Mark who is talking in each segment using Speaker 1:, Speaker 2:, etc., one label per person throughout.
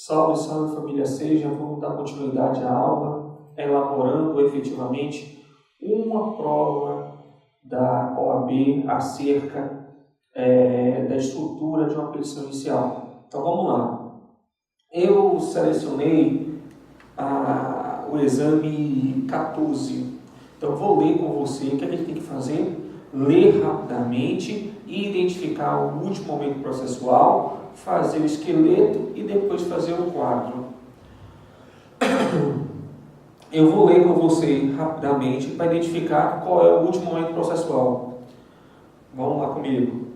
Speaker 1: Salve, salve família Seja, vamos dar continuidade à aula, elaborando efetivamente uma prova da OAB acerca da estrutura de uma petição inicial. Então vamos lá. Eu selecionei o exame 14. Então vou ler com você o que a gente tem que fazer, ler rapidamente e identificar o último momento processual, fazer o esqueleto e depois fazer o quadro. Eu vou ler com você rapidamente para identificar qual é o último momento processual. Vamos lá comigo.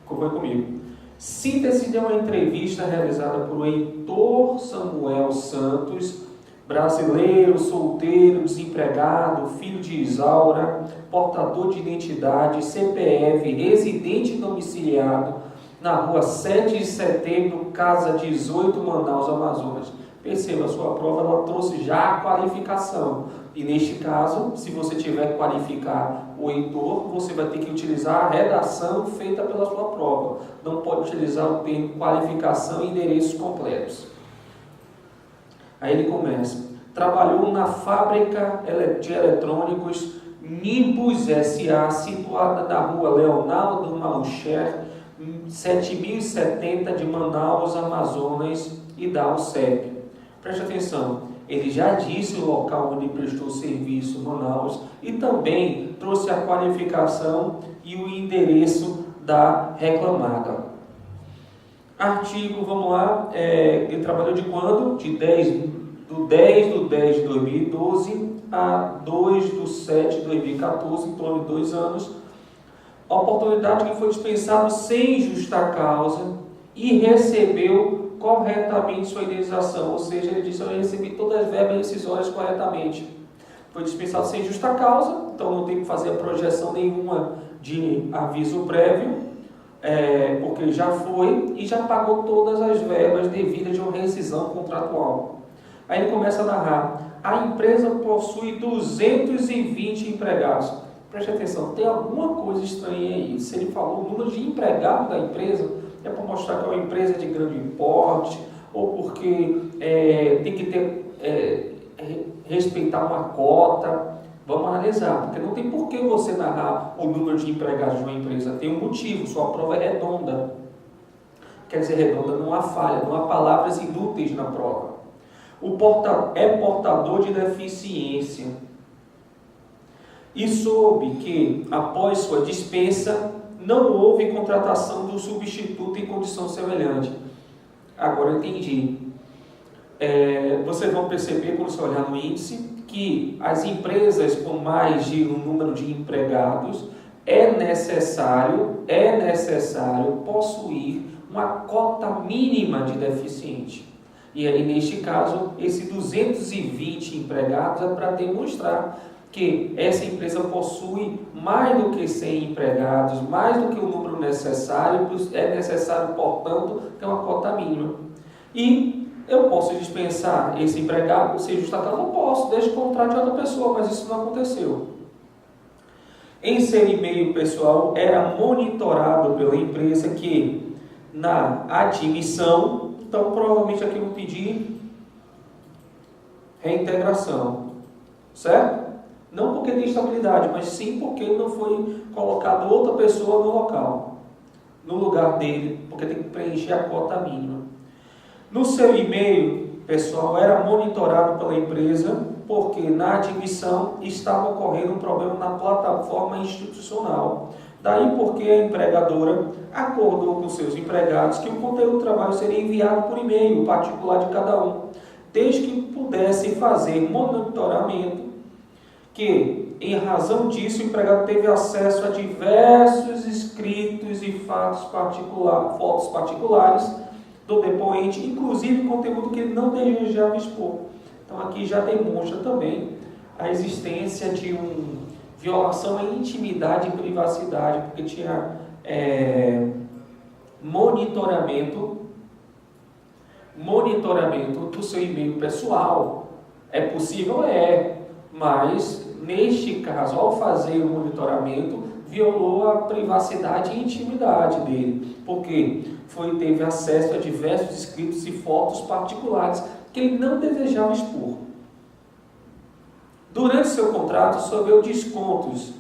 Speaker 1: Acompanhe comigo. Síntese de uma entrevista realizada por Heitor Samuel Santos, brasileiro, solteiro, desempregado, filho de Isaura, portador de identidade, CPF, residente domiciliado na rua 7 de setembro, casa 18, Manaus, Amazonas. Perceba, a sua prova ela trouxe já a qualificação. E neste caso, se você tiver que qualificar o Heitor, você vai ter que utilizar a redação feita pela sua prova. Não pode utilizar o termo qualificação e endereços completos. Aí ele começa. Trabalhou na fábrica de eletrônicos Nimbus S.A., situada na rua Leonardo Malcher, 7070 de Manaus, Amazonas, e dá o CEP. Preste atenção, ele já disse o local onde prestou serviço, Manaus, e também trouxe a qualificação e o endereço da reclamada. Artigo, vamos lá, ele trabalhou de quando? Do 10 de 2012 a 2 de 7 de 2014, em torno de 2 anos. A oportunidade que foi dispensado sem justa causa e recebeu corretamente sua indenização, ou seja, ele disse: eu recebi todas as verbas rescisórias corretamente. Foi dispensado sem justa causa, então não tem que fazer a projeção nenhuma de aviso prévio, porque ele já foi e já pagou todas as verbas devidas de uma rescisão contratual. Aí ele começa a narrar: a empresa possui 220 empregados. Preste atenção, tem alguma coisa estranha aí. Se ele falou o número de empregados da empresa, é para mostrar que é uma empresa de grande porte, ou porque tem que respeitar uma cota. Vamos analisar, porque não tem por que você narrar o número de empregados de uma empresa. Tem um motivo, sua prova é redonda. Quer dizer, redonda, não há falha, não há palavras inúteis na prova. É portador de deficiência e soube que, após sua dispensa, não houve contratação do substituto em condição semelhante. Agora eu entendi. Vocês vão perceber, quando você olhar no índice, que as empresas com mais de um número de empregados é necessário possuir uma cota mínima de deficiente. E aí, neste caso, esse 220 empregados é para demonstrar que essa empresa possui mais do que 100 empregados, mais do que o número necessário, é necessário, portanto, ter uma cota mínima. E eu posso dispensar esse empregado, se justa causa, não posso, deixa o contrato de outra pessoa, mas isso não aconteceu. Em seu e-mail pessoal, era monitorado pela empresa que, na admissão, então provavelmente aqui eu vou pedir reintegração, certo? Não porque tem estabilidade, mas sim porque não foi colocada outra pessoa no local, no lugar dele, porque tem que preencher a cota mínima. No seu e-mail pessoal, era monitorado pela empresa porque na admissão estava ocorrendo um problema na plataforma institucional. Daí porque a empregadora acordou com seus empregados que o conteúdo do trabalho seria enviado por e-mail particular de cada um, desde que pudessem fazer monitoramento, que, em razão disso, o empregado teve acesso a diversos escritos e fotos particulares do depoente, inclusive conteúdo que ele não desejava expor. Então aqui já demonstra também a existência de uma violação à intimidade e privacidade, porque tinha monitoramento do seu e-mail pessoal. É possível? Mas neste caso, ao fazer o monitoramento, violou a privacidade e intimidade dele, porque teve acesso a diversos escritos e fotos particulares que ele não desejava expor. Durante seu contrato, sofreu descontos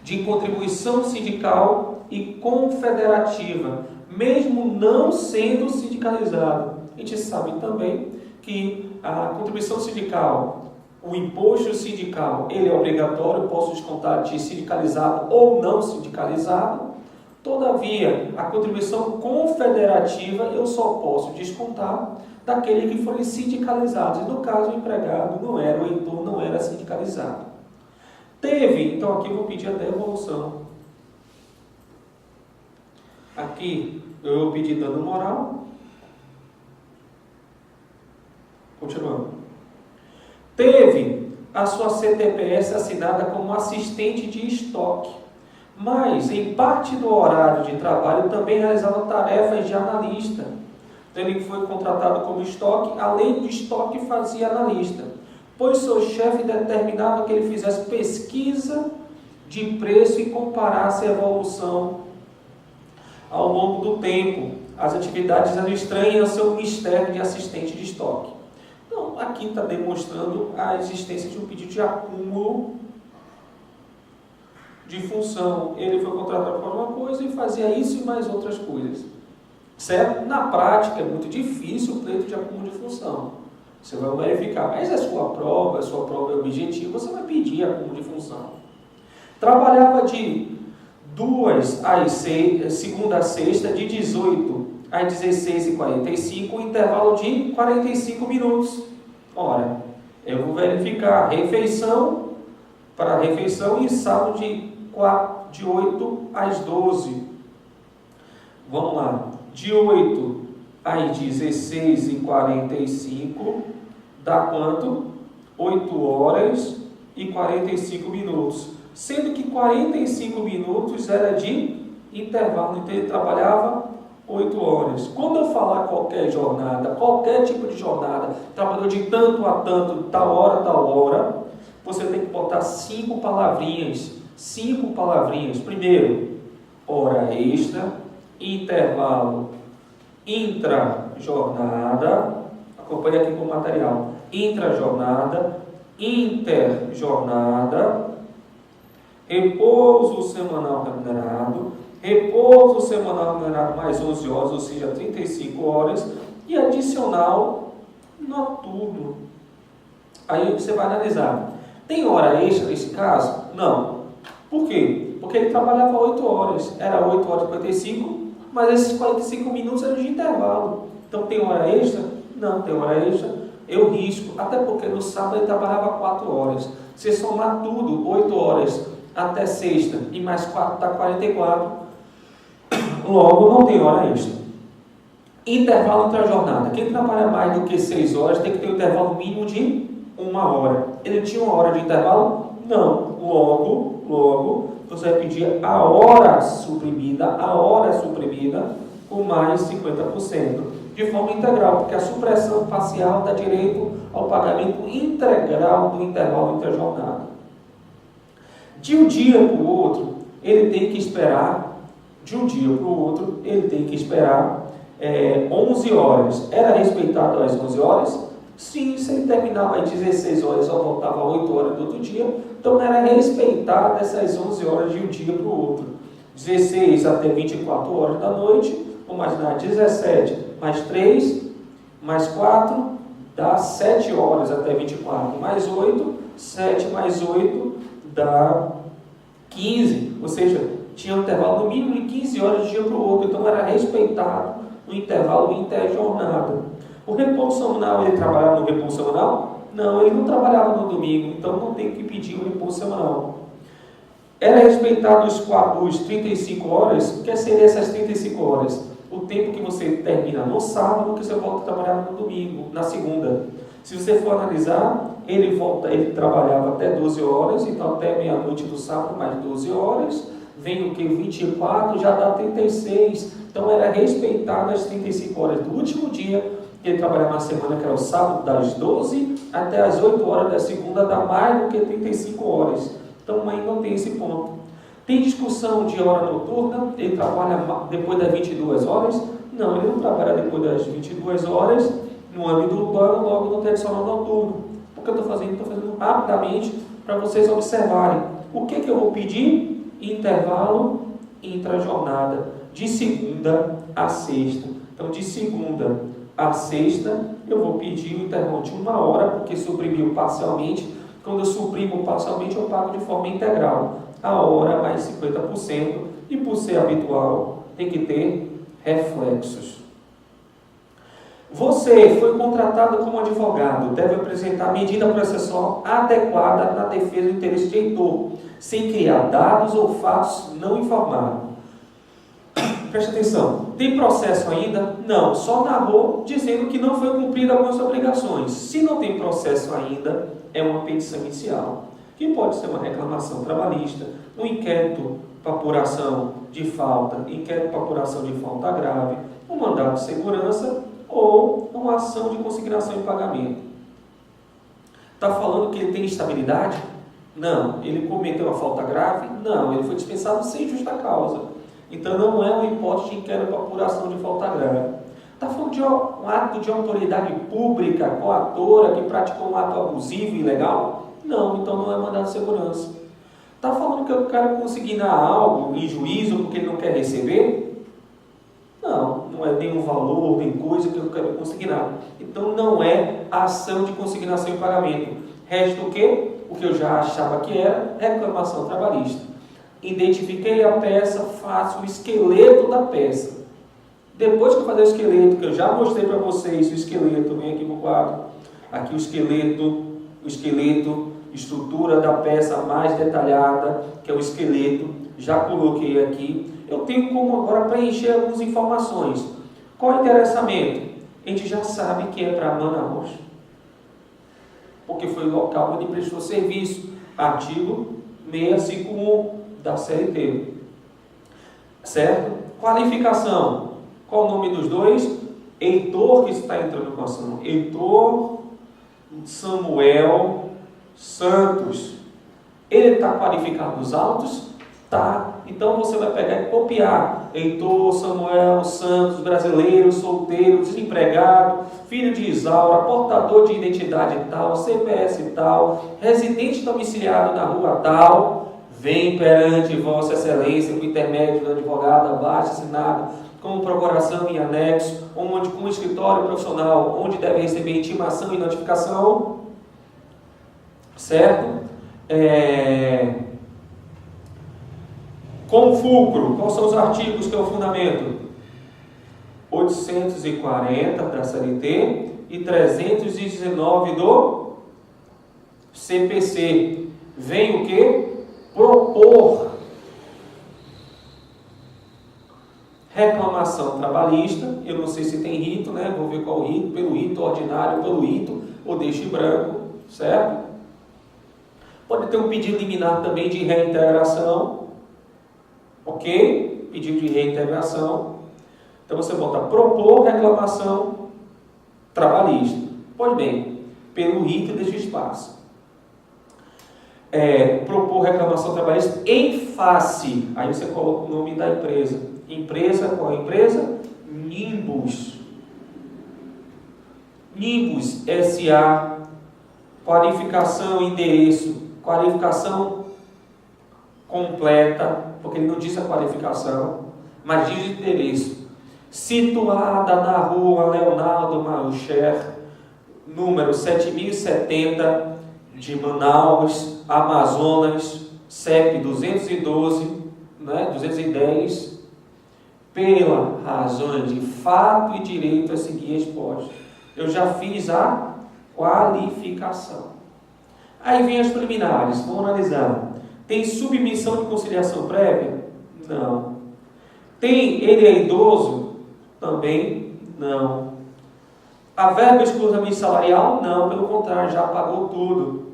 Speaker 1: de contribuição sindical e confederativa, mesmo não sendo sindicalizado. A gente sabe também que a contribuição sindical, o imposto sindical, ele é obrigatório, eu posso descontar de sindicalizado ou não sindicalizado. Todavia, a contribuição confederativa eu só posso descontar daquele que forem sindicalizados. E no caso, o empregado não era, o Heitor não era sindicalizado. Então aqui eu vou pedir a devolução. Aqui eu vou pedir dano moral. Continuando. Teve a sua CTPS assinada como assistente de estoque, mas em parte do horário de trabalho também realizava tarefas de analista. Então ele foi contratado como estoque, além do estoque fazia analista, pois seu chefe determinava que ele fizesse pesquisa de preço e comparasse a evolução ao longo do tempo. As atividades eram estranhas ao seu mistério de assistente de estoque. Então, aqui está demonstrando a existência de um pedido de acúmulo de função. Ele foi contratado para uma coisa e fazia isso e mais outras coisas. Certo? Na prática, é muito difícil o pleito de acúmulo de função. Você vai verificar, mas a sua prova é objetiva, você vai pedir acúmulo de função. Trabalhava de 2 às 6, segunda a sexta, de 18 às 16h45, um intervalo de 45 minutos. Ora, eu vou verificar refeição para refeição e sábado de 8 às 12. Vamos lá. De 8 às 16h45, dá quanto? 8 horas e 45 minutos. Sendo que 45 minutos era de intervalo, então ele trabalhava 8 horas. Quando eu falar qualquer jornada, qualquer tipo de jornada, trabalhou de tanto a tanto, tal hora, você tem que botar 5 palavrinhas. 5 palavrinhas. Primeiro, hora extra, intervalo intra-jornada, acompanhe aqui com o material, intra-jornada, interjornada, repouso semanal remunerado mais 11 horas, ou seja, 35 horas, e adicional noturno. Aí você vai analisar, tem hora extra nesse caso? Não. Por quê? Porque ele trabalhava 8 horas, era 8 horas e 45, mas esses 45 minutos eram de intervalo. Então tem hora extra? Não, tem hora extra. Eu risco, até porque no sábado ele trabalhava 4 horas. Se somar tudo, 8 horas até sexta e mais 4 dá 44. Logo, não tem hora extra. Intervalo entre a jornada. Quem trabalha mais do que 6 horas tem que ter um intervalo mínimo de 1 hora. Ele tinha 1 hora de intervalo? Não. Logo, você vai pedir a hora suprimida com mais 50%, de forma integral, porque a supressão parcial dá direito ao pagamento integral do intervalo entre a jornada. De um dia para o outro, ele tem que esperar, 11 horas. Era respeitado as 11 horas? Sim, se ele terminava às 16 horas, só voltava 8 horas do outro dia, então era respeitada essas 11 horas de um dia para o outro. 16 até 24 horas da noite, vamos imaginar, 17 mais 3, mais 4, dá 7 horas até 24, mais 8, 7 mais 8, dá 15, ou seja, tinha um intervalo no mínimo de 15 horas de um dia para o outro, então era respeitado o intervalo interjornada. O repouso semanal, ele trabalhava no repouso semanal? Não, ele não trabalhava no domingo, então não tem que pedir o repouso semanal. Era respeitado os 35 horas, o que seriam essas 35 horas? O tempo que você termina no sábado, que você volta a trabalhar no domingo, na segunda. Se você for analisar, ele trabalhava até 12 horas, então até meia-noite do sábado, mais 12 horas, vem o que? 24, já dá 36. Então era respeitado as 35 horas do último dia, que ele trabalhava na semana, que era o sábado, das 12 até as 8 horas da segunda, dá mais do que 35 horas. Então aí não tem esse ponto. Tem discussão de hora noturna? Ele trabalha depois das 22 horas? Não, ele não trabalha depois das 22 horas no âmbito urbano, logo no tradicional noturno. O que eu estou fazendo? Estou fazendo rapidamente para vocês observarem. O que eu vou pedir? Intervalo intra-jornada, de segunda a sexta. Então, de segunda a sexta, eu vou pedir um intervalo de 1 hora, porque suprimiu parcialmente. Quando eu suprimo parcialmente, eu pago de forma integral. A hora mais 50%, e por ser habitual, tem que ter reflexos. Você foi contratado como advogado, deve apresentar medida processual adequada na defesa do interesse de heitor, sem criar dados ou fatos não informados. Preste atenção, tem processo ainda? Não, só narrou dizendo que não foi cumprida algumas obrigações. Se não tem processo ainda, é uma petição inicial, que pode ser uma reclamação trabalhista, um inquérito para apuração de falta, inquérito para apuração de falta grave, um mandado de segurança ou uma ação de consignação em pagamento. Está falando que ele tem estabilidade? Não. Ele cometeu uma falta grave? Não. Ele foi dispensado sem justa causa. Então não é uma hipótese de inquérito para apuração de falta grave. Está falando de um ato de autoridade pública, coatora, que praticou um ato abusivo e ilegal? Não, então não é mandado de segurança. Está falando que eu quero consignar algo em juízo porque ele não quer receber? Não, não é nenhum valor, nem coisa que eu quero consignar. Então não é ação de consignação em pagamento. Resta o quê? O que eu já achava que era reclamação trabalhista. Identifiquei a peça, faço o esqueleto da peça. Depois que eu fazer o esqueleto, que eu já mostrei para vocês, o esqueleto, vem aqui no quadro, aqui o esqueleto, estrutura da peça mais detalhada, que é o esqueleto, já coloquei aqui. Eu tenho como agora preencher algumas informações. Qual é o interessamento? A gente já sabe que é para Manaus, porque foi o local onde prestou serviço, artigo 651 da CLT. Certo? Qualificação. Qual o nome dos dois? Heitor, que está entrando com a ação. Heitor Samuel Santos. Ele está qualificado nos autos? Tá. Então você vai pegar e copiar. Heitor Samuel Santos, brasileiro, solteiro, desempregado, filho de Isaura, portador de identidade tal, CPS tal, residente domiciliado na rua tal, vem perante Vossa Excelência, com intermédio do advogado abaixo assinado, com procuração em anexo, onde com um escritório profissional, onde deve receber intimação e notificação, certo? Com fulcro, quais são os artigos que é o fundamento? 840 da CLT e 319 do CPC. Vem o que? Propor reclamação trabalhista. Eu não sei se tem rito, né? Vou ver qual rito, pelo rito ordinário, pelo rito, ou deixe branco, certo? Pode ter um pedido liminar também de reintegração, ok? Pedido de reintegração. Então você bota propor reclamação trabalhista. Pois bem, pelo rito deixa espaço. Propor reclamação trabalhista em face. Aí você coloca o nome da empresa. Empresa, qual é a empresa? Nimbus. Nimbus SA. Qualificação, endereço. Qualificação completa, porque ele não diz a qualificação, mas diz o endereço. Situada na rua Leonardo Marucher, número 7070, de Manaus, Amazonas, CEP 212, 210, pela razões de fato e direito a seguir exposto. Eu já fiz a qualificação. Aí vem as preliminares, vamos analisar. Tem submissão de conciliação prévia? Não. Tem ele é idoso? Também não. A verba exclusivamente salarial? Não, pelo contrário, já pagou tudo.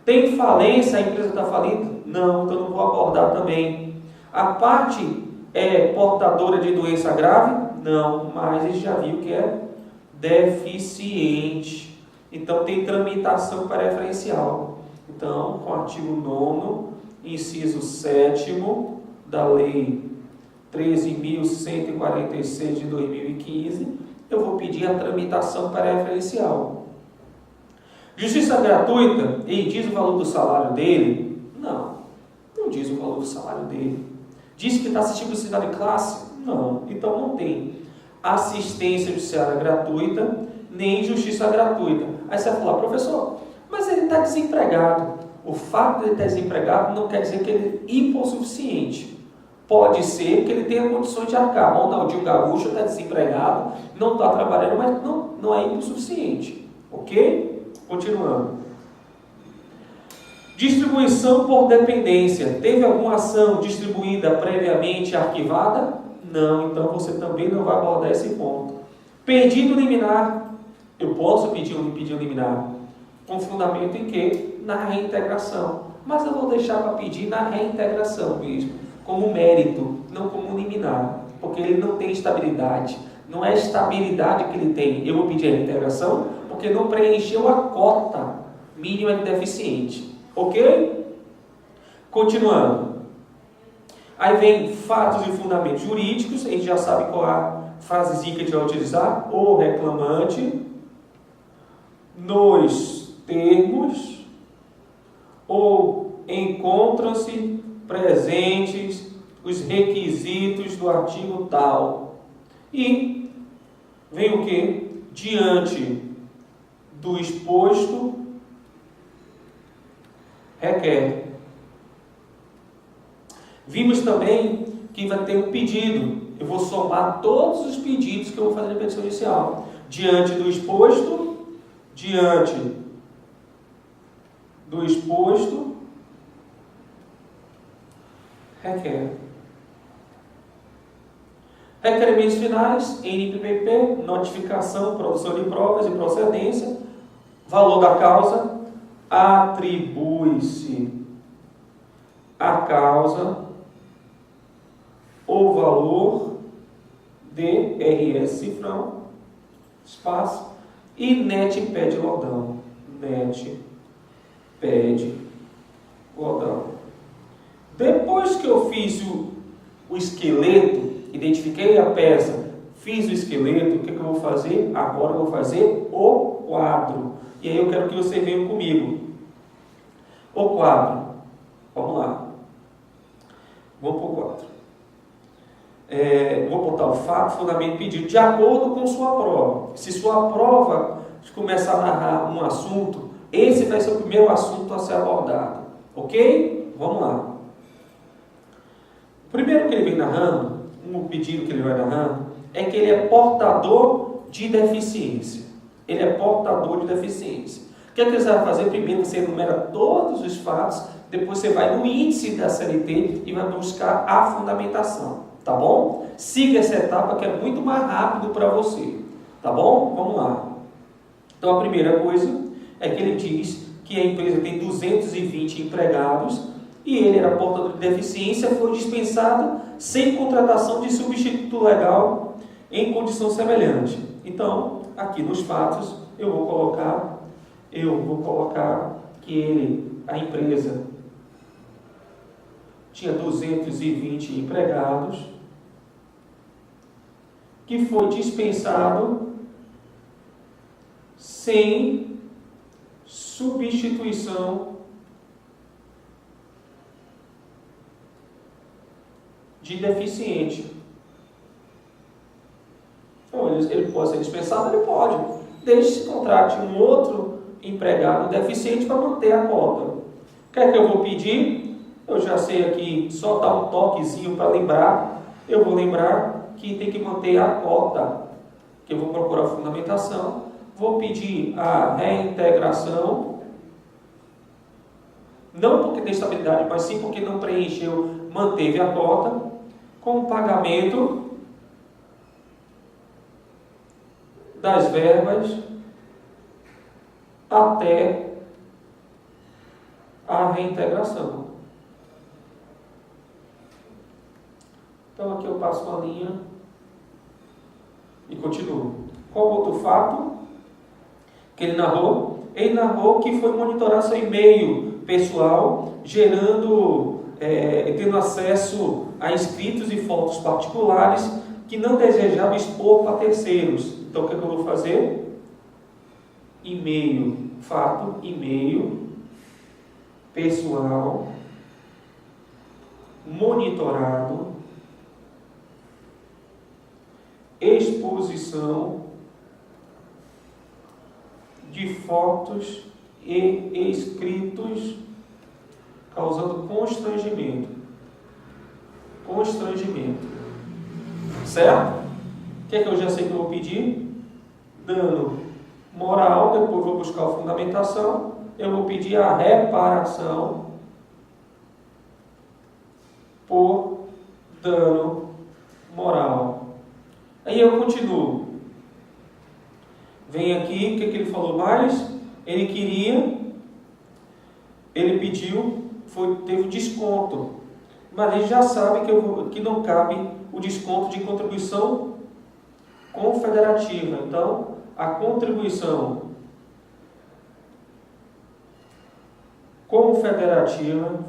Speaker 1: Tem falência, a empresa está falida? Não, então não vou abordar também. A parte é portadora de doença grave? Não, mas ele já viu que é deficiente. Então tem tramitação preferencial. Então, com o artigo 9º inciso 7º da Lei 13.146 de 2015, eu vou pedir a tramitação preferencial. Justiça gratuita, ele diz o valor do salário dele? Não diz o valor do salário dele. Diz que está assistindo cidade de classe? Não. Então não tem assistência judiciária gratuita, nem justiça gratuita. Aí você vai falar, professor, mas ele está desempregado. O fato de ele estar desempregado não quer dizer que ele é hipossuficiente. Pode ser que ele tenha condições de arcar. O Ronaldinho Gaúcho está desempregado, não está trabalhando, mas não é hipossuficiente. Ok? Continuando. Distribuição por dependência. Teve alguma ação distribuída previamente arquivada? Não, então você também não vai abordar esse ponto. Pedido liminar. Eu posso pedir um pedido liminar com fundamento em quê? Na reintegração. Mas eu vou deixar para pedir na reintegração mesmo, como mérito, não como liminar, porque ele não tem estabilidade. Não é estabilidade que ele tem. Eu vou pedir a reintegração porque não preencheu a cota mínima de deficiente. Ok? Continuando. Aí vem fatos e fundamentos jurídicos. A gente já sabe qual é a frasezinha que a gente vai utilizar. O reclamante, nos termos, ou encontram-se presentes os requisitos do artigo tal. E vem o que? Diante do exposto, requer. Vimos também que vai ter um pedido. Eu vou somar todos os pedidos que eu vou fazer na petição judicial. Diante do exposto, requer. Requerimentos finais, NPPP, notificação, produção de provas e procedência, valor da causa, atribui-se à causa o valor de RS cifrão, espaço, e NET pede lodão. NET pede lodão. Depois que eu fiz o esqueleto, identifiquei a peça, fiz o esqueleto, o que eu vou fazer? Agora eu vou fazer o quadro. E aí eu quero que você venha comigo. O quadro. Vamos lá. Vamos para o quadro. Vou botar o fato, fundamento, pedido, de acordo com sua prova. Se sua prova começar a narrar um assunto, esse vai ser o primeiro assunto a ser abordado. Ok? Vamos lá. O primeiro que ele vem narrando, um pedido que ele vai narrando, é que ele é portador de deficiência. Ele é portador de deficiência. O que é que você vai fazer? Primeiro você enumera todos os fatos, depois você vai no índice da CLT e vai buscar a fundamentação. Tá bom? Siga essa etapa que é muito mais rápido para você. Tá bom? Vamos lá. Então a primeira coisa é que ele diz que a empresa tem 220 empregados e ele era portador de deficiência, foi dispensado sem contratação de substituto legal em condição semelhante. Então, aqui nos fatos, eu vou colocar que a empresa tinha 220 empregados, que foi dispensado sem substituição de deficiente. Então, ele pode ser dispensado? Ele pode. Desde que contrate um outro empregado deficiente para manter a cota. O que é que eu vou pedir? Eu já sei aqui, só dar um toquezinho para lembrar. Eu vou lembrar que tem que manter a cota, que eu vou procurar a fundamentação. Vou pedir a reintegração, não porque tem estabilidade, mas sim porque não preencheu, manteve a cota, com o pagamento das verbas até a reintegração. Então aqui eu passo uma linha e continuo. Qual outro fato que ele narrou? Ele narrou que foi monitorar seu e-mail pessoal, tendo acesso a escritos e fotos particulares que não desejava expor para terceiros. Então, o que eu vou fazer? E-mail, e-mail pessoal, monitorado, exposição de fotos e escritos causando constrangimento. Certo? O que é que eu já sei que eu vou pedir? Dano moral, depois vou buscar a fundamentação, eu vou pedir a reparação por dano moral. Aí eu continuo. Vem aqui, o que ele falou mais? Ele pediu, teve desconto. Mas ele já sabe que não cabe o desconto de contribuição confederativa. Então, a contribuição confederativa,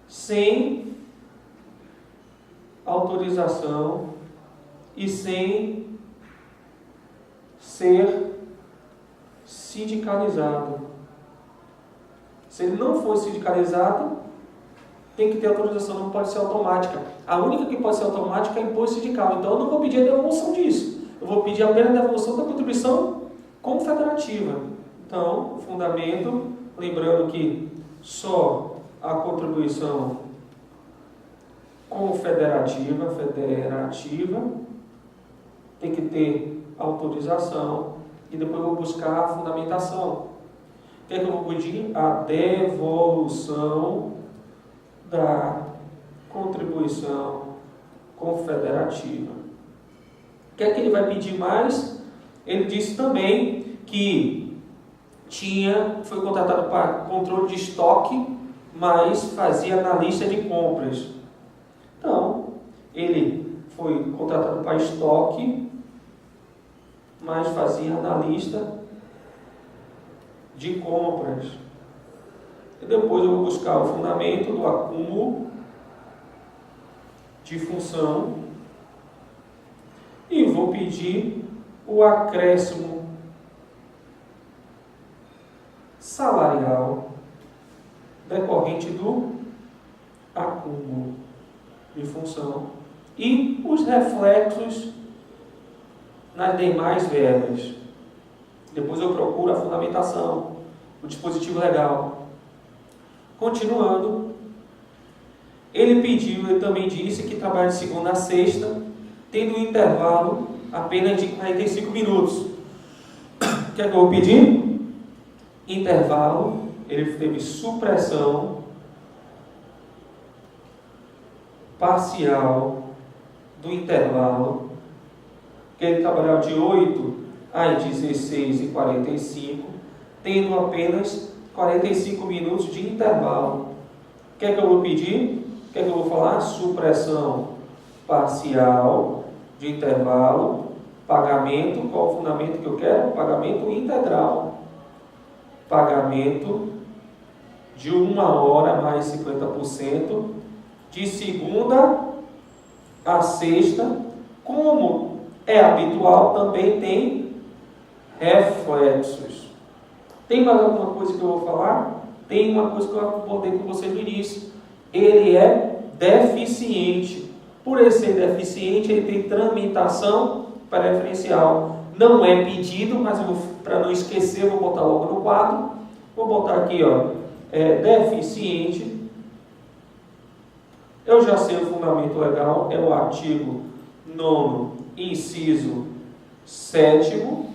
Speaker 1: sem autorização e sem ser sindicalizado. Se ele não for sindicalizado, tem que ter autorização, não pode ser automática. A única que pode ser automática é imposto sindical. Então eu não vou pedir a devolução disso. Eu vou pedir apenas a devolução da contribuição confederativa. Então, o fundamento, lembrando que só a contribuição confederativa, tem que ter autorização e depois eu vou buscar a fundamentação. O que é que eu vou pedir? A devolução da contribuição confederativa. O que é que ele vai pedir mais? Ele disse também que foi contratado para controle de estoque, mas fazia analista de compras. Então, ele foi contratado para estoque, mas fazia analista de compras. E depois eu vou buscar o fundamento do acúmulo de função e vou pedir o acréscimo salarial decorrente do acúmulo de função e os reflexos nas demais verbas. Depois eu procuro a fundamentação, o dispositivo legal. Continuando, ele também disse que trabalha de segunda a sexta, tendo um intervalo apenas de 45 minutos. O que é que eu vou pedir? Intervalo, ele teve supressão parcial do intervalo, que ele trabalhava de 8 às 16h45, tendo apenas 45 minutos de intervalo. O que é que eu vou pedir? O que é que eu vou falar? Supressão parcial de intervalo, pagamento, qual o fundamento que eu quero? Pagamento integral. Pagamento de 1 hora mais 50%, de segunda a sexta, como é habitual, também tem reflexos. Tem mais alguma coisa que eu vou falar? Tem uma coisa que eu abordei com vocês no início. Ele é deficiente. Por ele ser deficiente, ele tem tramitação preferencial. Não é pedido, mas para não esquecer, eu vou botar logo no quadro. Vou botar aqui, deficiente. Eu já sei o fundamento legal, é o artigo 9º, inciso 7º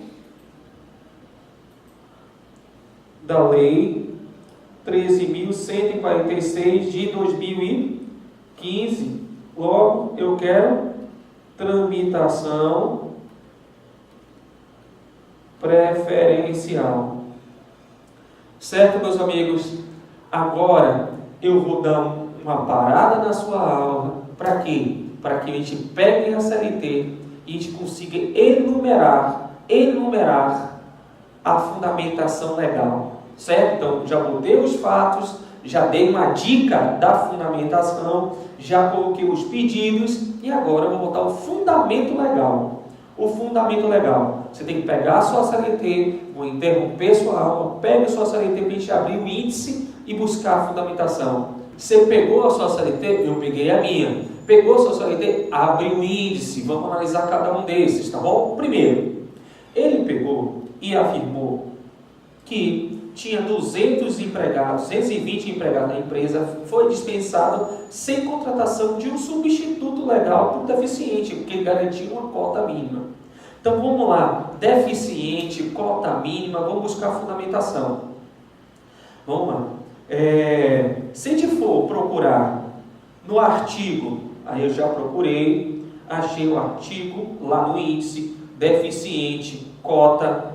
Speaker 1: da Lei 13.146 de 2015. Logo, eu quero tramitação preferencial. Certo, meus amigos? Agora eu vou dar uma parada na sua aula. Para quê? Para que a gente pegue a CLT e a gente consiga enumerar a fundamentação legal. certo? Então, já botei os fatos, já dei uma dica da fundamentação, já coloquei os pedidos e agora eu vou botar o fundamento legal. O fundamento legal. Você tem que pegar a sua CLT, vou interromper sua aula, pega a sua CLT para a gente abrir o índice e buscar a fundamentação. Você pegou a sua CLT? Eu peguei a minha. Pegou a sua CLT? Abre o índice. Vamos analisar cada um desses, tá bom? Primeiro, ele pegou e afirmou que tinha 200 empregados, 220 empregados na empresa, foi dispensado sem contratação de um substituto legal para o deficiente, porque ele garantia uma cota mínima. Então vamos lá, deficiente, cota mínima, vamos buscar a fundamentação. Vamos lá. Se a gente for procurar no artigo, aí eu já procurei, achei o artigo lá no índice, deficiente, cota.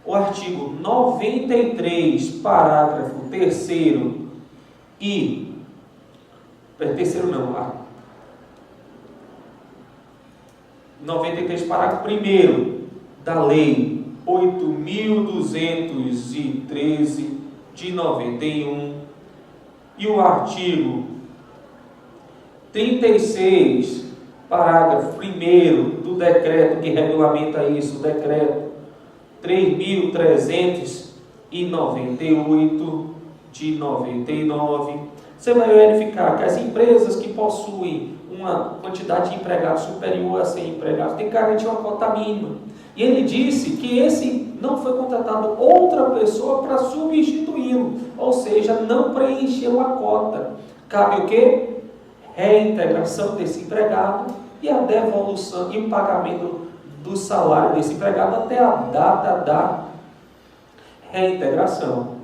Speaker 1: O artigo 93, parágrafo 3º e... terceiro não, 93, parágrafo 1º da Lei 8.213 de 91 e o artigo 36, parágrafo 1º do decreto que regulamenta isso, o decreto 3.398 de 99, você vai verificar que as empresas que possuem uma quantidade de empregados superior a 100 empregados têm que garantir uma cota mínima. E ele disse que esse não foi contratado outra pessoa para substituí-lo, ou seja, não preencheu a cota. Cabe o quê? Reintegração desse empregado e a devolução e o pagamento do salário desse empregado até a data da reintegração.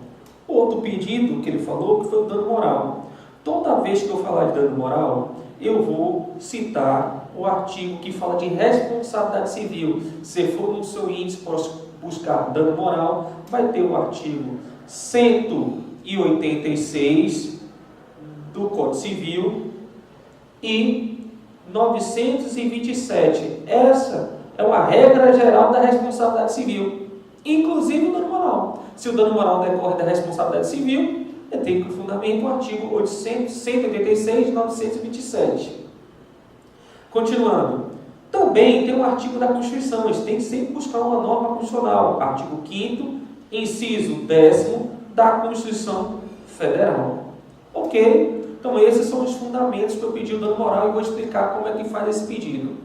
Speaker 1: Outro pedido que ele falou que foi o dano moral. Toda vez que eu falar de dano moral, eu vou citar o artigo que fala de responsabilidade civil. Se for no seu índice buscar dano moral, vai ter o artigo 186 do Código Civil e 927. Essa é uma regra geral da responsabilidade civil, inclusive o dano moral. Se o dano moral decorre da responsabilidade civil, eu tenho que fundamentar o artigo 186 e 927. Continuando, também tem um artigo da Constituição, a gente tem que sempre buscar uma norma constitucional, artigo 5º, inciso 10º da Constituição Federal. Ok? Então esses são os fundamentos para eu pedir o dano moral e vou explicar como é que faz esse pedido.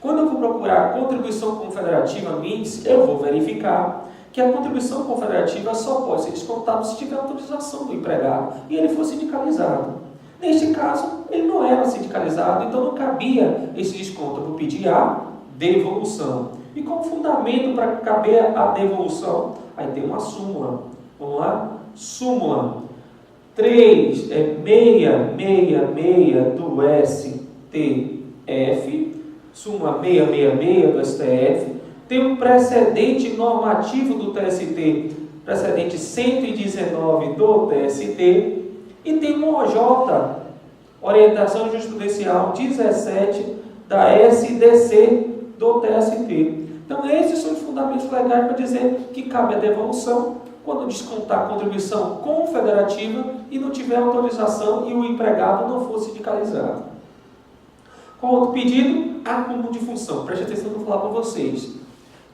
Speaker 1: Quando eu vou procurar a contribuição confederativa no índice, eu vou verificar que a contribuição confederativa só pode ser descontada se tiver autorização do empregado e ele for sindicalizado. Neste caso, ele não era sindicalizado, então não cabia esse desconto. Eu vou pedir a devolução. E como fundamento para caber a devolução, aí tem uma súmula. Vamos lá? Súmula 3666 do STF, súmula 666 do STF, tem um precedente normativo do TST, precedente 119 do TST, e tem um OJ, Orientação Jurisprudencial 17 da SDC do TST. Então esses são os fundamentos legais para dizer que cabe a devolução quando descontar a contribuição confederativa e não tiver autorização e o empregado não for sindicalizado. Qual outro pedido? Acúmulo de função. Preste atenção que eu vou falar para vocês.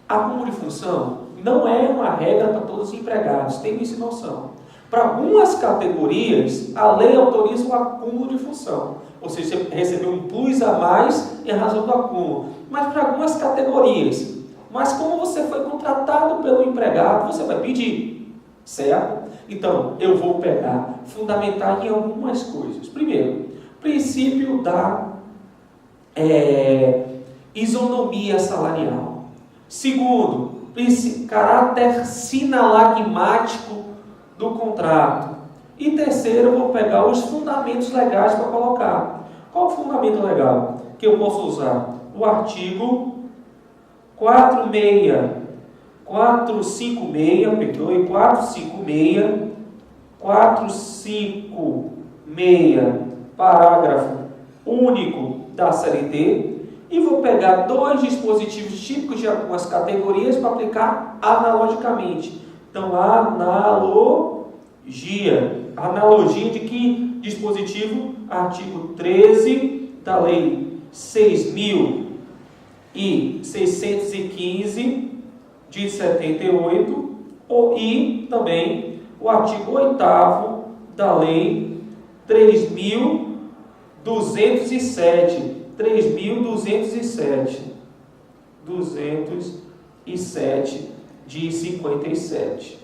Speaker 1: Acúmulo de função não é uma regra para todos os empregados, tem isso em noção. Para algumas categorias, a lei autoriza o acúmulo de função. Ou seja, você recebeu um plus a mais em razão do acúmulo. Mas para algumas categorias. Mas como você foi contratado pelo empregado, você vai pedir. Certo? Então, eu vou pegar, fundamentar em algumas coisas. Primeiro, princípio da isonomia salarial. Segundo, caráter sinalagmático do contrato. E terceiro, eu vou pegar os fundamentos legais para colocar. Qual o fundamento legal que eu posso usar? O artigo 456, parágrafo único da CLT, e vou pegar dois dispositivos típicos de algumas categorias para aplicar analogicamente. Então, analogia. Analogia de que dispositivo? Artigo 13 da Lei 6.615 de 78 e também o artigo 8º da Lei 3.207 de 57.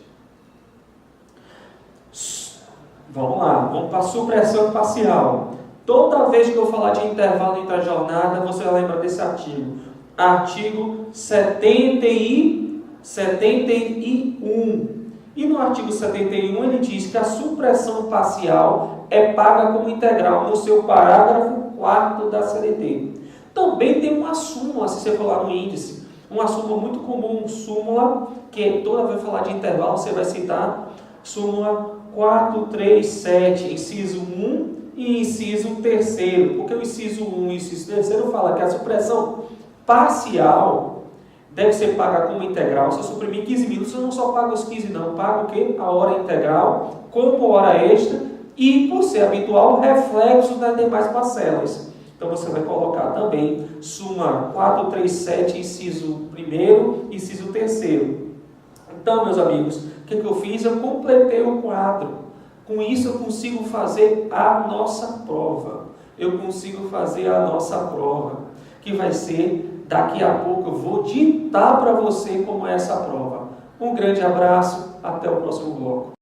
Speaker 1: Vamos lá, vamos para a supressão parcial. Toda vez que eu falar de intervalo entre a jornada, você vai lembrar desse artigo. Artigo 71. E no artigo 71 ele diz que a supressão parcial é paga como integral no seu parágrafo 4º da CLT. Também tem uma súmula, se você for lá no índice, uma súmula muito comum, súmula, que toda vez que falar de intervalo você vai citar, súmula 437, inciso 1 e inciso 3º, porque o inciso 1 e o inciso 3º fala que a supressão parcial deve ser paga como integral. Se eu suprimir 15 minutos, eu não só pago os 15 não, pago o quê? A hora integral, como hora extra e, por ser habitual, reflexos das demais parcelas. Então você vai colocar também súmula 437, inciso 1º, inciso 3º. Então, meus amigos, o que eu fiz? Eu completei o quadro. Com isso eu consigo fazer a nossa prova. Que vai ser, daqui a pouco eu vou ditar para você como é essa prova. Um grande abraço, até o próximo bloco.